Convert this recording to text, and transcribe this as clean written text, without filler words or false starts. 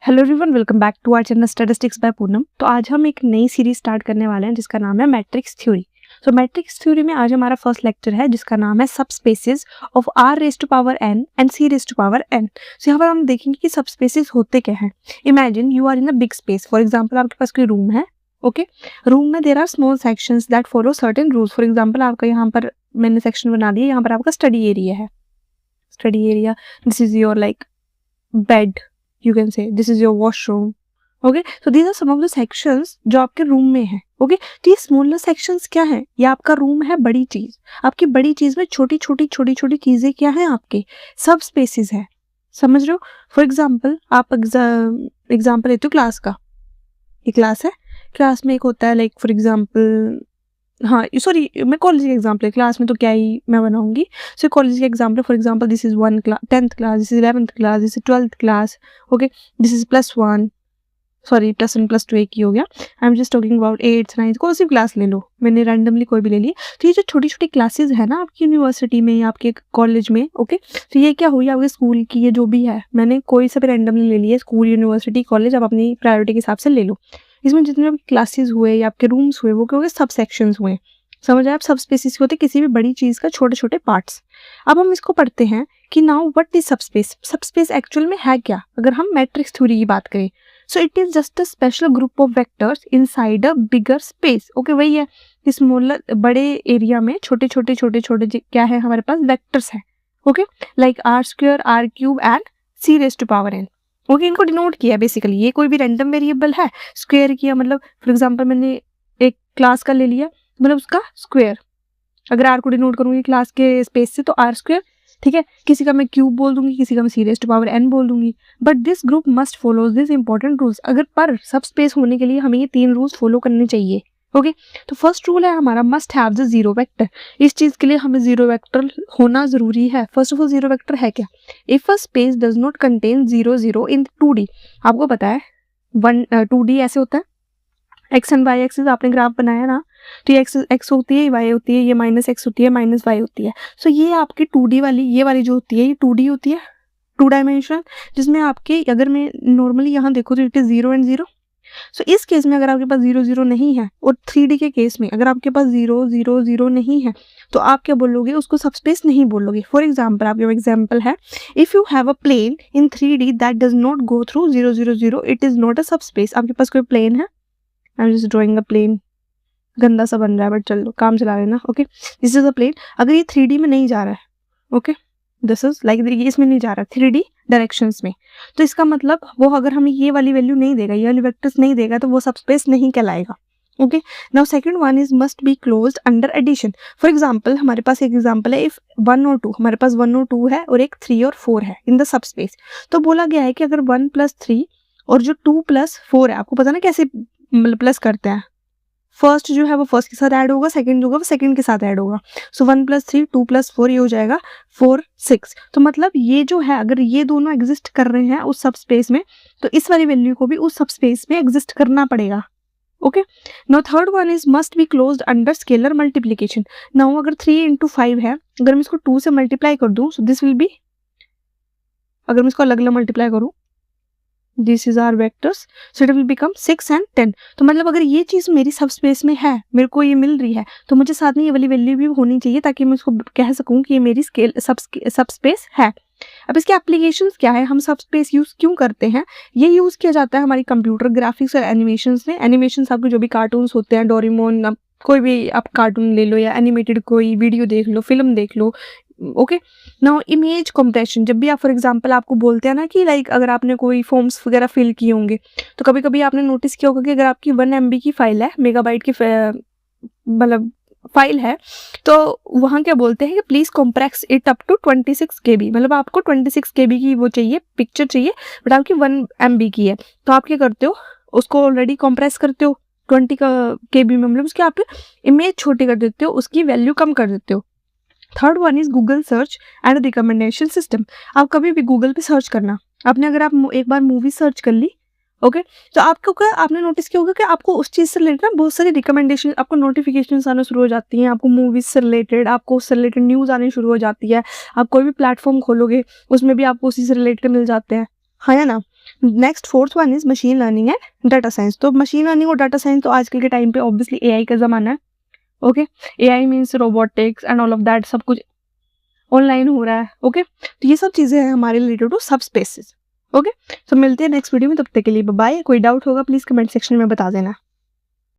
Hello everyone, welcome back to our channel statistics by Poonam. तो आज हम एक नई सीरीज स्टार्ट करने वाले हैं जिसका नाम है मैट्रिक्स थ्योरी। तो मैट्रिक्स थ्योरी में आज हमारा फर्स्ट लेक्चर है जिसका नाम है subspaces of R raise to power N and C raise to power N. तो यहाँ पर हम देखेंगे कि सबस्पेसेस होते क्या हैं। Imagine you are in a big space. For example आपके पास कोई रूम है, ओके। रूम में there are small sections that follow certain rules. For example आपका यहाँ पर मैंने सेक्शन बना दिया, यहाँ पर आपका स्टडी एरिया है। Study area, this is your like bed, you can say this is your washroom, okay, so these are some of the sections जो आपके रूम में है, okay। तो ये स्मॉलर सेक्शंस क्या है? ये आपका रूम है बड़ी चीज। आपकी बड़ी चीज में छोटी छोटी चीजें क्या है? आपके सब स्पेसेस है। समझ रहे हो? फॉर एग्जाम्पल आप एग्जाम्पल लेते हो क्लास का। ये क्लास है, क्लास में एक होता है लाइक फॉर एग्जाम्पल, हाँ सॉरी मैं कॉलेज का एग्जाम्पल है, क्लास में तो क्या ही मैं बनाऊंगी। सो कॉलेज का example, for example this is 10th class, this is 11th class, this is 12th class, okay. This is +1, sorry +1 +2 एक ही हो गया। आई am just talking about 8th 9th, कोई सी क्लास ले लो, मैंने रैंडमली कोई भी ले ली। तो ये जो छोटी छोटी क्लासेज है ना आपकी यूनिवर्सिटी में या आपके कॉलेज में, ओके, तो ये क्या हुई आपके स्कूल की, ये जो भी है मैंने कोई सा भी रैंडमली ले लिया, स्कूल यूनिवर्सिटी कॉलेज, आप अपनी प्रायोरिटी के हिसाब से ले लो। इसमें जितने भी क्लासेस हुए या आपके रूम्स हुए वो क्या हो गए? सब सेक्शंस हुए। समझ आए? आप सब स्पेसिस होते किसी भी बड़ी चीज का छोटे छोटे पार्ट्स। अब हम इसको पढ़ते हैं कि now what is subspace. Subspace actual में है क्या? अगर हम मैट्रिक्स थ्योरी की बात करें, so it is just a special group of vectors inside a bigger space. Okay, वही है, स्मॉलर बड़े एरिया में छोटे छोटे क्या है हमारे पास? वेक्टर्स है, okay, like r² r³ and c raise to power n। Okay, इनको डिनोट किया बेसिकली। ये कोई भी रैंडम वेरिएबल है, स्क्वायर किया, मतलब फॉर एग्जांपल मैंने एक क्लास का ले लिया, मतलब उसका स्क्वायर। अगर r को डिनोट करूंगी क्लास के स्पेस से तो r², ठीक है। किसी का मैं क्यूब बोल दूंगी, किसी का मैं c raise to power n बोल दूंगी। But this group must follow this important rules. अगर पर सब स्पेस होने के लिए हमें ये 3 रूल्स फॉलो करने चाहिए, ओके। तो फर्स्ट रूल है हमारा, must have the zero vector. इस चीज के लिए हमें जीरो वेक्टर होना जरूरी है। First of all zero vector है क्या? If a space does not contain 0 0 in 2D, आपको पता है 2D ऐसे होता है, एक्स एंड वाई एक्सिस आपने ग्राफ बनाया ना, तो ये एक्स होती है, वाई होती है, ये -x होती है, -y होती है। सो ये आपकी 2D वाली, ये वाली जो होती है ये 2D होती है, 2 डायमेंशन, जिसमें आपके अगर मैं नॉर्मली यहाँ देखो तो इट इज 0 and 0। सो इस केस में अगर आपके पास 0 0 नहीं है, और 3D के केस में अगर आपके पास 0 0 0 नहीं है, तो आप क्या बोलोगे? उसको सबस्पेस नहीं बोलोगे। फॉर एग्जाम्पल, आपके एग्जाम्पल है, if you have a plane in 3D that does not go through 0 0 0, it is not a subspace. आपके पास कोई प्लेन है, I am just drawing a plane, गंदा सा बन रहा है बट चलो काम चला लेना, okay. This is a plane, अगर ये 3D में नहीं जा रहा है, ओके, दिस इज लाइक इसमें नहीं जा रहा 3D डायरेक्शंस में, तो इसका मतलब वो अगर हमें ये वाली वैल्यू नहीं देगा, ये वाली वेक्टर्स नहीं देगा, तो वो सबस्पेस नहीं कहलाएगा, okay. Now second one is must be closed under addition. For example हमारे पास एक एग्जांपल है, इफ 1 और 2, हमारे पास 1 और 2 है और एक 3 और 4 है इन द सबस्पेस। तो बोला गया है कि अगर 1 + 3 और जो 2 + 4 है, आपको पता ना कैसे मतलब प्लस करते हैं, फर्स्ट जो है वो फर्स्ट के साथ ऐड होगा, सेकंड जो होगा वो सेकंड के साथ ऐड होगा। सो 1 + 3 2 + 4 ये हो जाएगा 4 6। तो मतलब ये जो है, अगर ये दोनों एग्जिस्ट कर रहे हैं उस सब स्पेस में, तो इस वाली वैल्यू को भी उस सब स्पेस में एग्जिस्ट करना पड़ेगा, okay. Now third one is must be closed under scalar multiplication. Now अगर 3 × 5 है, अगर मैं इसको 2 से मल्टीप्लाई कर दूं, सो दिस विल बी, अगर मैं इसको अलग अलग मल्टीप्लाई करूं, this is R vectors, so it will become 6 and 10। तो मतलब अगर ये चीज मेरी सब स्पेस में है, मेरे को ये मिल रही है, तो मुझे साथ में ये वाली वैल्यू भी होनी चाहिए ताकि मैं उसको कह सकूं कि ये मेरी स्केल सब स्पेस है। अब इसके एप्लीकेशंस क्या है, हम सब स्पेस यूज क्यों करते हैं? ये यूज किया जाता है हमारी कंप्यूटर ग्राफिक्स और एनिमेशंस में। एनिमेशंस आपके जो भी कार्टून्स होते हैं, डोरेमोन, कोई भी आप कार्टून ले लो या एनिमेटेड कोई वीडियो देख लो, फिल्म देख लो, ओके। नाउ इमेज कंप्रेशन, जब भी आप फॉर एग्जांपल आपको बोलते हैं ना कि लाइक अगर आपने कोई फॉर्म्स वगैरह फिल किए होंगे, तो कभी कभी आपने नोटिस किया होगा कि अगर आपकी 1 MB की फाइल है, मेगाबाइट की मतलब फाइल है, तो वहाँ क्या बोलते हैं कि please compress it up to 26 KB। मतलब आपको 26 KB की वो चाहिए, पिक्चर चाहिए, बट आपकी 1 MB की है, तो आप क्या करते हो? उसको ऑलरेडी कॉम्प्रेस करते हो 20 KB में, मतलब उसकी आप इमेज छोटी कर देते हो, उसकी वैल्यू कम कर देते हो। Third one is Google search and recommendation system. आप कभी भी गूगल पे सर्च करना, आपने अगर आप एक बार मूवी सर्च कर ली, ओके, तो आपको क्या, आपने नोटिस किया होगा कि आपको उस चीज़ से रिलेटेड ना बहुत सारी रिकमेंडेशन, आपको नोटिफिकेशन आना शुरू हो जाती हैं, आपको मूवीज से रिलेटेड, आपको उससे रिलेटेड न्यूज़ आनी शुरू हो जाती है। आप कोई भी प्लेटफॉर्म खोलोगे उसमें भी आपको उसी से रिलेटेड मिल जाते हैं, हाँ या ना? Next fourth one is machine learning and data science. तो मशीन लर्निंग और डाटा साइंस तो आजकल के टाइम पे ऑब्वियसली एआई का ज़माना है। Okay, AI means robotics and all of that, सब कुछ ऑनलाइन हो रहा है। ओके, तो ये सब चीज़ें हैं हमारे रिलेटेड टू सब स्पेसेस। ओके, तो मिलते हैं नेक्स्ट वीडियो में, तब तक के लिए बाय। कोई डाउट होगा प्लीज़ कमेंट सेक्शन में बता देना।